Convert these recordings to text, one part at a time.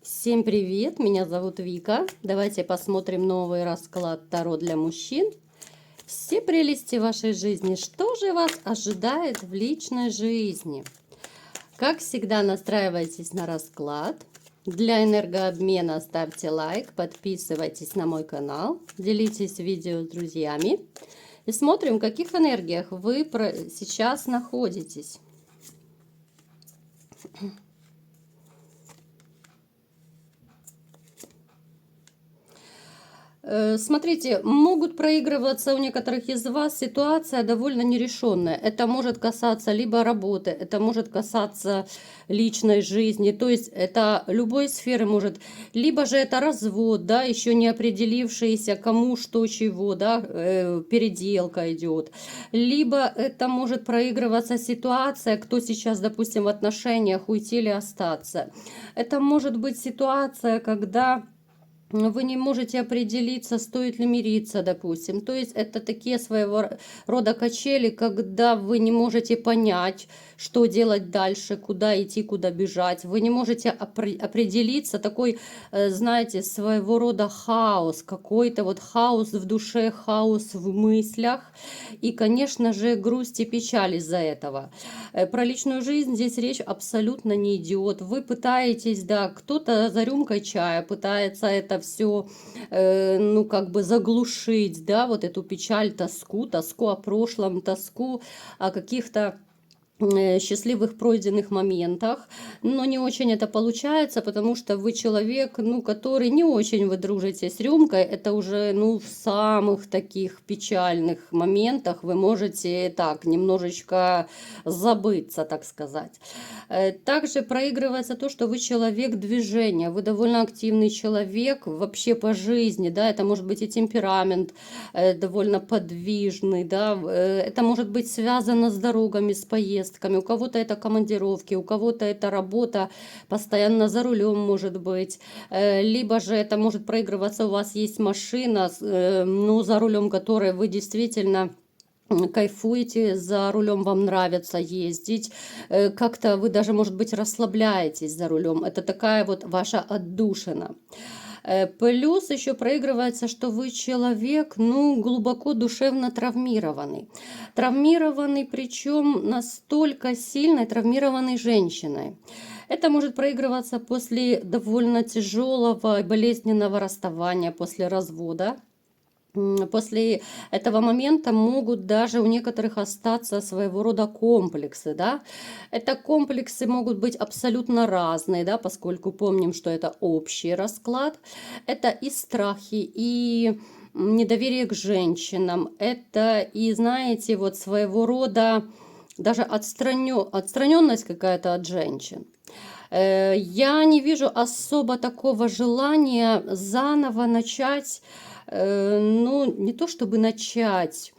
Всем привет, меня зовут Вика. Давайте посмотрим новый расклад Таро для мужчин. Все прелести вашей жизни. Что же вас ожидает в личной жизни? Как всегда, настраивайтесь на расклад. Для энергообмена ставьте лайк, подписывайтесь на мой канал, делитесь видео с друзьями. И смотрим, в каких энергиях вы сейчас находитесь. Смотрите, могут проигрываться у некоторых из вас ситуация довольно нерешенная. Это может касаться либо работы, это может касаться личной жизни, то есть это любой сферы может, либо же это развод, да, еще не определившийся кому что чего, да, переделка идет, либо это может проигрываться ситуация, кто сейчас, допустим, в отношениях, уйти или остаться. Это может быть ситуация, когда вы не можете определиться, стоит ли мириться, допустим. То есть это такие своего рода качели, когда вы не можете понять, что делать дальше, куда идти, куда бежать. Вы не можете определиться, такой, знаете, своего рода хаос, какой-то вот хаос в душе, хаос в мыслях. И, конечно же, грусть и печаль из-за этого. Про личную жизнь здесь речь абсолютно не идет. Вы пытаетесь, да, кто-то за рюмкой чая пытается это все, ну, как бы заглушить, да, вот эту печаль, тоску о прошлом, тоску о каких-то счастливых пройденных моментах, но не очень это получается, потому что вы человек, ну, который не очень вы дружите с рюмкой, это уже, ну, в самых таких печальных моментах вы можете так немножечко забыться, так сказать. Также проигрывается то, что вы человек движения, вы довольно активный человек вообще по жизни, да, это может быть и темперамент довольно подвижный, да, это может быть связано с дорогами, с поездками, у кого-то это командировки, у кого-то это работа постоянно за рулем может быть, либо же это может проигрываться, у вас есть машина, ну, за рулем которой вы действительно кайфуете, за рулем вам нравится ездить, как-то вы даже, может быть, расслабляетесь за рулем, это такая вот ваша отдушина. Плюс еще проигрывается, что вы человек, ну, глубоко душевно травмированный. Травмированный, причем настолько сильной, травмированной женщиной. Это может проигрываться после довольно тяжелого и болезненного расставания, после развода. После этого момента могут даже у некоторых остаться своего рода комплексы, да. Это комплексы могут быть абсолютно разные, да, поскольку помним, что это общий расклад. Это и страхи, и недоверие к женщинам, это и, знаете, вот своего рода даже отстраненность какая-то от женщин. Я не вижу особо такого желания заново начать, ну, не то чтобы начать,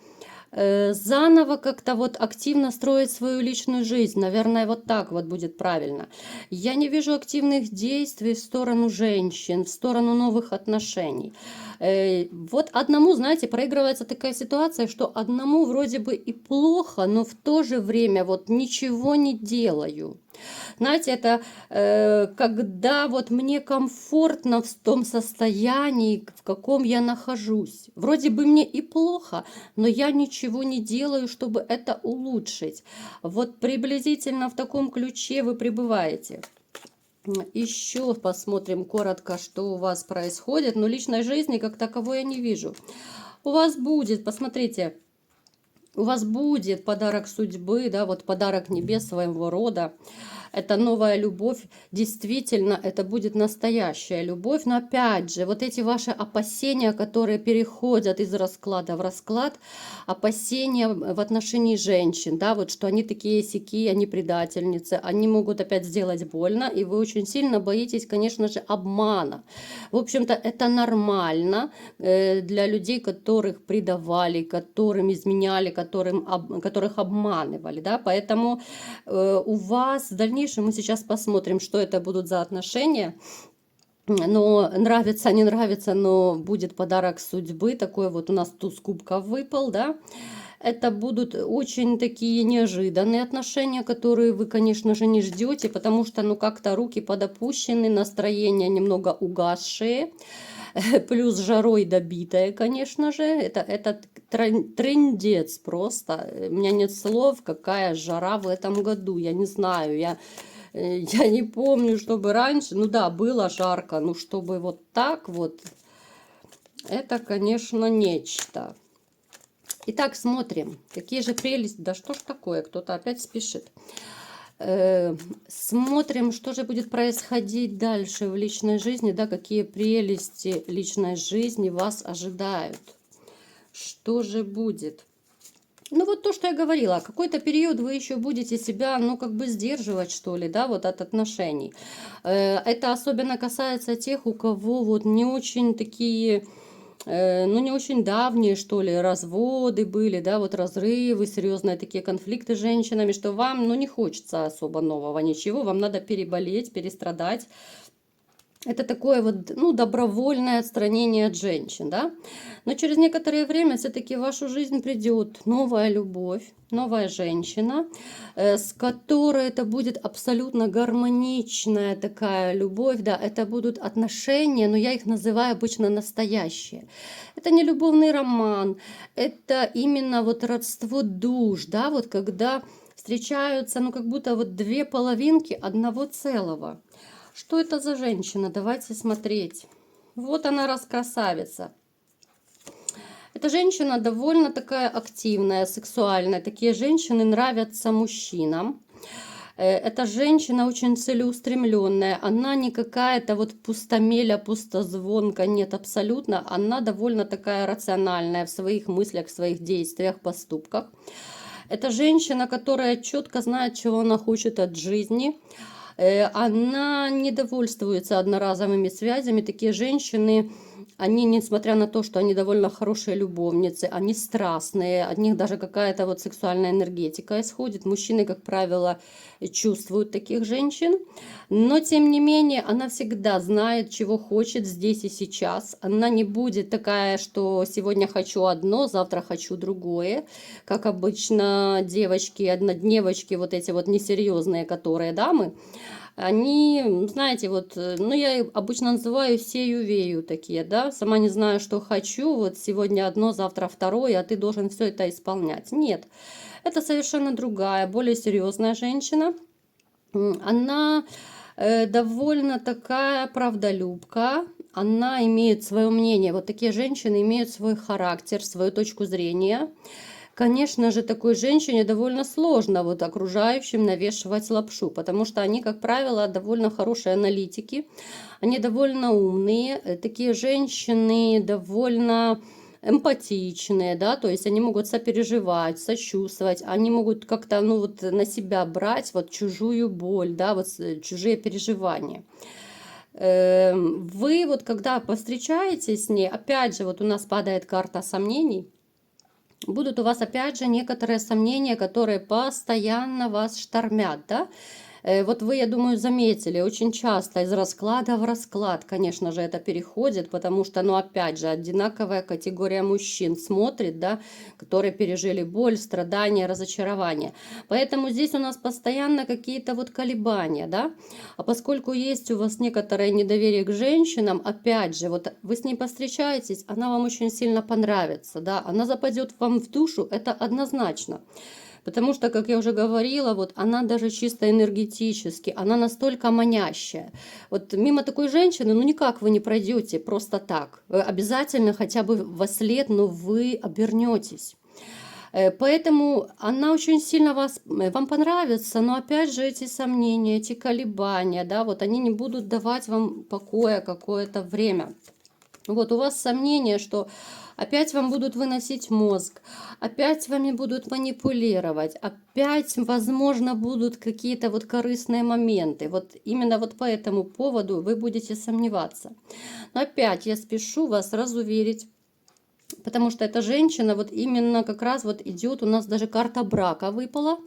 заново как-то вот активно строить свою личную жизнь. Наверное, вот так вот будет правильно. Я не вижу активных действий в сторону женщин, в сторону новых отношений. Вот одному, знаете, проигрывается такая ситуация, что одному вроде бы и плохо, но в то же время вот ничего не делаю. Знаете, это когда вот мне комфортно в том состоянии, в каком я нахожусь. Вроде бы мне и плохо, но я ничего не делаю, чтобы это улучшить. Вот приблизительно в таком ключе вы пребываете. Еще посмотрим коротко, что у вас происходит. Но личной жизни как таковой я не вижу. У вас будет, посмотрите, у вас будет подарок судьбы, да, вот подарок небес своего рода. Это новая любовь, действительно, это будет настоящая любовь. Но опять же, вот эти ваши опасения, которые переходят из расклада в расклад, опасения в отношении женщин, да, вот что они такие сяки, они предательницы, они могут опять сделать больно, и вы очень сильно боитесь, конечно же, обмана. В общем-то, это нормально для людей, которых предавали, которым изменяли, которых обманывали, да, поэтому у вас в дальнейшем мы сейчас посмотрим, что это будут за отношения. Но нравится, не нравится, но будет подарок судьбы. Такой вот у нас туз кубков выпал, да. Это будут очень такие неожиданные отношения, которые вы, конечно же, не ждете, потому что, ну, как-то руки подопущены, настроение немного угасшее, плюс жарой добитое, конечно же. Это трындец просто. У меня нет слов, какая жара в этом году. Я не знаю, я не помню, чтобы раньше, ну да, было жарко, но чтобы вот так вот, это, конечно, нечто. Итак, смотрим, какие же прелести. Да что ж такое, кто-то опять спешит. Смотрим, что же будет происходить дальше в личной жизни, да, какие прелести личной жизни вас ожидают. Что же будет? Ну, вот то, что я говорила, какой-то период вы еще будете себя, ну, как бы сдерживать, что ли, да, вот от отношений. Это особенно касается тех, у кого вот не очень такие, ну, не очень давние, что ли, разводы были, да, вот разрывы, серьезные такие конфликты с женщинами, что вам, ну, не хочется особо нового ничего, вам надо переболеть, перестрадать. Это такое вот, ну, добровольное отстранение от женщин, да. Но через некоторое время все-таки в вашу жизнь придет новая любовь, новая женщина, с которой это будет абсолютно гармоничная такая любовь, да. Это будут отношения, но я их называю обычно настоящие. Это не любовный роман, это именно вот родство душ, да, вот когда встречаются, ну, как будто вот две половинки одного целого. Что это за женщина? Давайте смотреть. Вот она, раскрасавица. Эта женщина довольно такая активная, сексуальная. Такие женщины нравятся мужчинам. Эта женщина очень целеустремленная. Она не какая-то вот пустомеля, пустозвонка. Нет, абсолютно. Она довольно такая рациональная в своих мыслях, в своих действиях, поступках. Это женщина, которая четко знает, чего она хочет от жизни. Она не довольствуется одноразовыми связями. Такие женщины, они, несмотря на то, что они довольно хорошие любовницы, они страстные, от них даже какая-то вот сексуальная энергетика исходит. Мужчины, как правило, чувствуют таких женщин. Но, тем не менее, она всегда знает, чего хочет здесь и сейчас. Она не будет такая, что сегодня хочу одно, завтра хочу другое. Как обычно девочки, однодневочки, вот эти вот несерьезные, которые дамы, они, знаете, вот, ну, я обычно называю сею-вею такие, да, сама не знаю, что хочу, вот сегодня одно, завтра второе, а ты должен все это исполнять. Нет, это совершенно другая, более серьезная женщина. Она довольно такая правдолюбка, она имеет свое мнение. Вот такие женщины имеют свой характер, свою точку зрения. Конечно же, такой женщине довольно сложно вот окружающим навешивать лапшу, потому что они, как правило, довольно хорошие аналитики, они довольно умные, такие женщины довольно эмпатичные, да, то есть они могут сопереживать, сочувствовать, они могут как-то, ну, вот на себя брать вот чужую боль, да, вот чужие переживания. Вы вот когда повстречаетесь с ней, опять же, вот у нас падает карта сомнений, будут у вас опять же некоторые сомнения, которые постоянно вас штормят, да? Вот вы, я думаю, заметили, очень часто из расклада в расклад, конечно же, это переходит, потому что, ну, опять же, одинаковая категория мужчин смотрит, да, которые пережили боль, страдания, разочарование. Поэтому здесь у нас постоянно какие-то вот колебания, да, а поскольку есть у вас некоторое недоверие к женщинам, опять же, вот вы с ней повстречаетесь, она вам очень сильно понравится, да, она западет вам в душу, это однозначно. Потому что, как я уже говорила, вот она даже чисто энергетически, она настолько манящая. Вот мимо такой женщины, ну никак вы не пройдете просто так. Вы обязательно хотя бы во след, но вы обернетесь. Поэтому она очень сильно вам понравится, но опять же эти сомнения, эти колебания, да, вот они не будут давать вам покоя какое-то время. Вот у вас сомнение, что опять вам будут выносить мозг, опять вами будут манипулировать, опять, возможно, будут какие-то вот корыстные моменты. Вот именно вот по этому поводу вы будете сомневаться. Но опять я спешу вас разуверить, потому что эта женщина вот именно как раз вот идет, у нас даже карта брака выпала.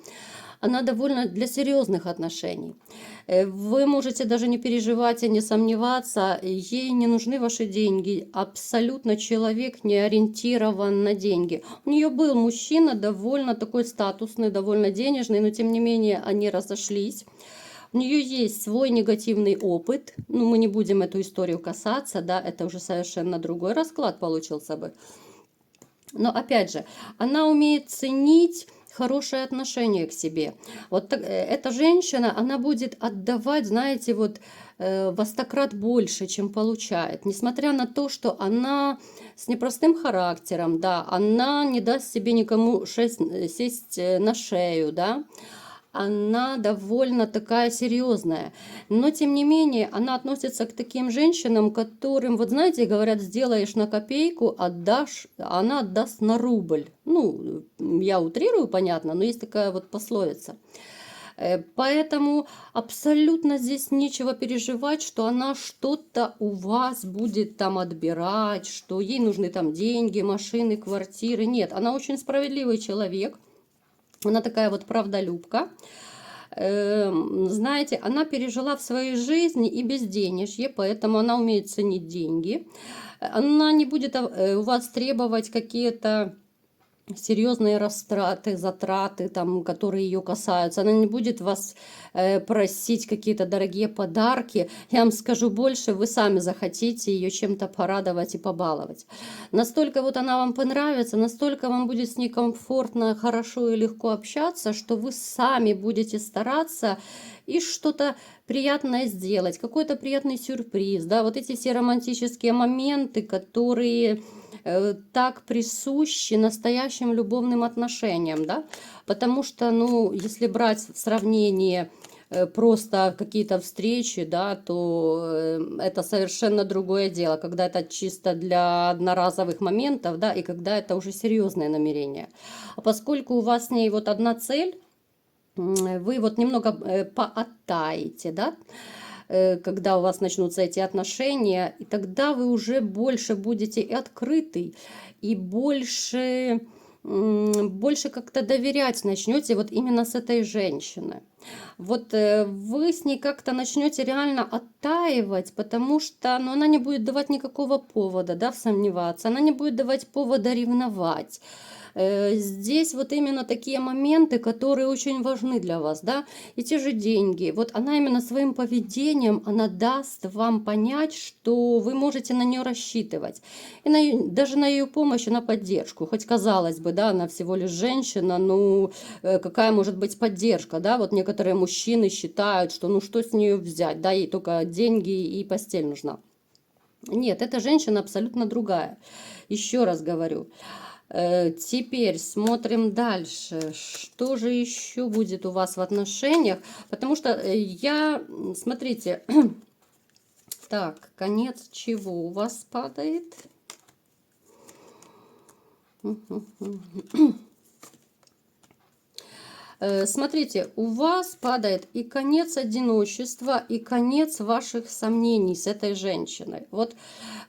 она довольно для серьезных отношений. Вы можете даже не переживать и не сомневаться, ей не нужны ваши деньги. Абсолютно человек не ориентирован на деньги. У нее был мужчина довольно такой статусный, довольно денежный, но тем не менее они разошлись. У нее есть свой негативный опыт. Ну, мы не будем эту историю касаться, да, это уже совершенно другой расклад получился бы. Но опять же, она умеет ценить хорошее отношение к себе. Вот эта женщина, она будет отдавать, знаете, вот во 100 крат больше, чем получает. Несмотря на то, что она с непростым характером, да, она не даст себе никому сесть на шею, да, она довольно такая серьезная. Но, тем не менее, она относится к таким женщинам, которым, вот знаете, говорят, сделаешь на копейку, отдашь, а она отдаст на рубль. Ну, я утрирую, понятно, но есть такая вот пословица. Поэтому абсолютно здесь нечего переживать, что она что-то у вас будет там отбирать, что ей нужны там деньги, машины, квартиры. Нет, она очень справедливый человек. Она такая вот правдолюбка. Знаете, она пережила в своей жизни и безденежье, поэтому она умеет ценить деньги. Она не будет у вас требовать какие-то серьезные растраты, затраты, там, которые ее касаются. Она не будет вас просить какие-то дорогие подарки. Я вам скажу больше, вы сами захотите ее чем-то порадовать и побаловать. Настолько вот она вам понравится, настолько вам будет с ней комфортно, хорошо и легко общаться, что вы сами будете стараться и что-то приятное сделать, какой-то приятный сюрприз, да, вот эти все романтические моменты, которые так присущи настоящим любовным отношениям, да, потому что, ну, если брать в сравнение просто какие-то встречи, да, то это совершенно другое дело, когда это чисто для одноразовых моментов, да, и когда это уже серьезное намерение. А поскольку у вас с ней вот одна цель, вы вот немного пооттаете, да, когда у вас начнутся эти отношения, и тогда вы уже больше будете и открыты, и больше как-то доверять начнете вот именно с этой женщиной. Вот вы с ней как-то начнете реально оттаивать, потому что ну, она не будет давать никакого повода, да, сомневаться, она не будет давать повода ревновать. Здесь вот именно такие моменты, которые очень важны для вас, да, и те же деньги. Вот она именно своим поведением, она даст вам понять, что вы можете на нее рассчитывать. И даже на ее помощь и на поддержку. Хоть казалось бы, да, она всего лишь женщина, ну какая может быть поддержка, да, вот некоторые мужчины считают, что ну что с нее взять, да, ей только деньги и постель нужна. Нет, эта женщина абсолютно другая. Еще раз говорю. Теперь смотрим дальше. Что же еще будет у вас в отношениях? Потому что смотрите, так, конец чего у вас падает? Смотрите, у вас падает и конец одиночества, и конец ваших сомнений с этой женщиной. Вот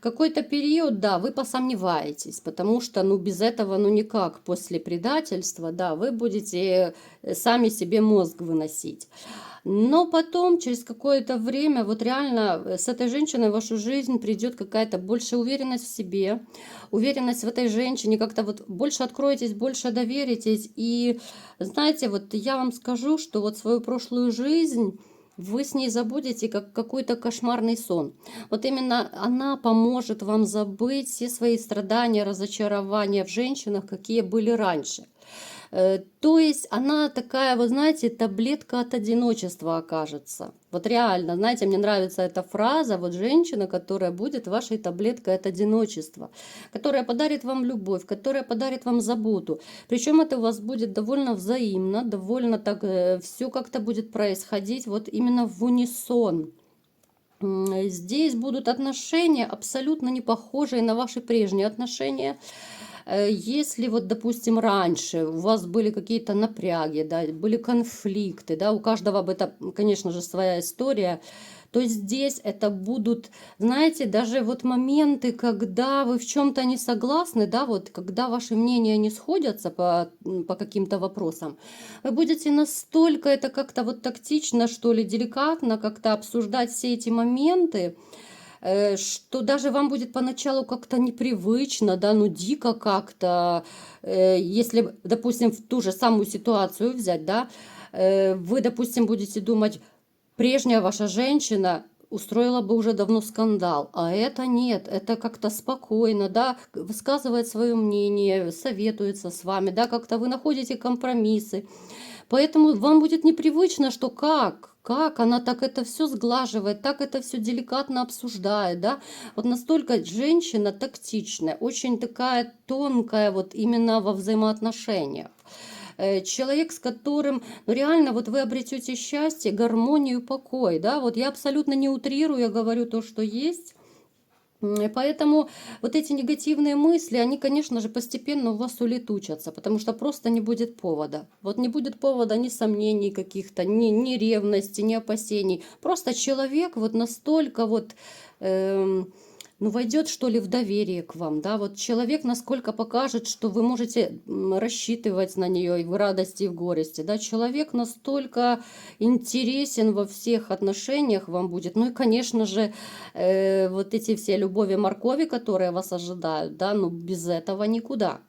какой-то период, да, вы посомневаетесь, потому что, ну, без этого, ну, никак, после предательства, да, вы будете сами себе мозг выносить. Но потом, через какое-то время, вот реально с этой женщиной в вашу жизнь придет какая-то большая уверенность в себе, уверенность в этой женщине, как-то вот больше откроетесь, больше доверитесь. И знаете, вот я вам скажу, что вот свою прошлую жизнь вы с ней забудете, как какой-то кошмарный сон. Вот именно она поможет вам забыть все свои страдания, разочарования в женщинах, какие были раньше. То есть она такая, вы знаете, таблетка от одиночества окажется. Вот реально, знаете, мне нравится эта фраза, вот женщина, которая будет вашей таблеткой от одиночества, которая подарит вам любовь, которая подарит вам заботу. Причем это у вас будет довольно взаимно, довольно так, все как-то будет происходить вот именно в унисон. Здесь будут отношения абсолютно не похожие на ваши прежние отношения. Если вот, допустим, раньше у вас были какие-то напряги, да, были конфликты, да, у каждого об этом, конечно же, своя история, то здесь это будут, знаете, даже вот моменты, когда вы в чем-то не согласны, да, вот когда ваши мнения не сходятся по каким-то вопросам, вы будете настолько это как-то вот тактично, что ли, деликатно как-то обсуждать все эти моменты, что даже вам будет поначалу как-то непривычно, да, ну дико как-то, если, допустим, в ту же самую ситуацию взять, да, вы, допустим, будете думать, прежняя ваша женщина устроила бы уже давно скандал, а это нет, это как-то спокойно, да, высказывает свое мнение, советуется с вами, да, как-то вы находите компромиссы. Поэтому вам будет непривычно, что как она так это все сглаживает, так это все деликатно обсуждает, да. Вот настолько женщина тактичная, очень такая тонкая вот именно во взаимоотношениях. Человек, с которым, ну реально, вот вы обретете счастье, гармонию, покой, да, вот я абсолютно не утрирую, я говорю то, что есть. Поэтому вот эти негативные мысли, они, конечно же, постепенно у вас улетучатся, потому что просто не будет повода. Вот не будет повода ни сомнений каких-то, ни ревности, ни опасений. Просто человек вот настолько вот, ну, войдет, что ли, в доверие к вам, да, вот человек насколько покажет, что вы можете рассчитывать на нее и в радости, и в горести, да, человек настолько интересен во всех отношениях вам будет, ну и, конечно же, вот эти все любови, моркови, которые вас ожидают, да, ну, без этого никуда.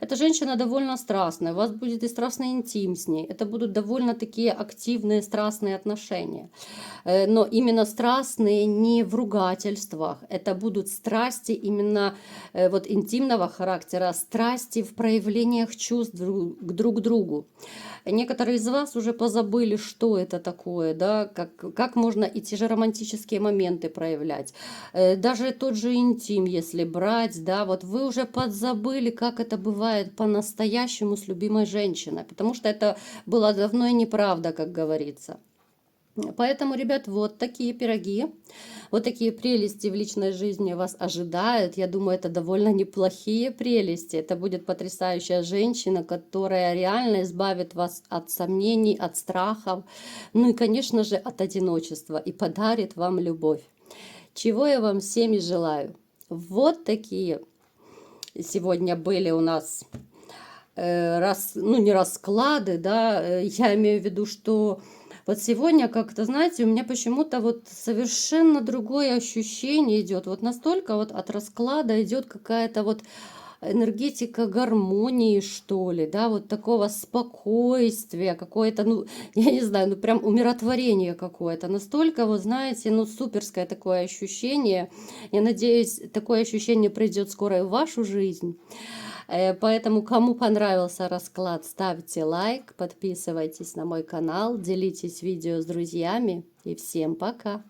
Эта женщина довольно страстная, у вас будет и страстный интим с ней, это будут довольно такие активные страстные отношения. Но именно страстные не в ругательствах, это будут страсти именно вот интимного характера, страсти в проявлениях чувств друг к другу. Некоторые из вас уже позабыли, что это такое, да, как можно и те же романтические моменты проявлять. Даже тот же интим, если брать, да, вот вы уже подзабыли, как это бывает по-настоящему с любимой женщиной, потому что это было давно и неправда, как говорится. Поэтому, ребят, вот такие пироги, вот такие прелести в личной жизни вас ожидают. Я думаю, это довольно неплохие прелести. Это будет потрясающая женщина, которая реально избавит вас от сомнений, от страхов, ну и, конечно же, от одиночества и подарит вам любовь. Чего я вам всем и желаю. Вот такие сегодня были у нас ну не расклады, да, я имею в виду, что вот сегодня как-то, знаете, у меня почему-то вот совершенно другое ощущение идет. Вот настолько вот от расклада идет какая-то вот энергетика гармонии, что ли, да, вот такого спокойствия, какое-то, ну, я не знаю, ну, прям умиротворение какое-то. Настолько, вот знаете, ну, суперское такое ощущение. Я надеюсь, такое ощущение придет скоро и в вашу жизнь. Поэтому, кому понравился расклад, ставьте лайк, подписывайтесь на мой канал, делитесь видео с друзьями и всем пока!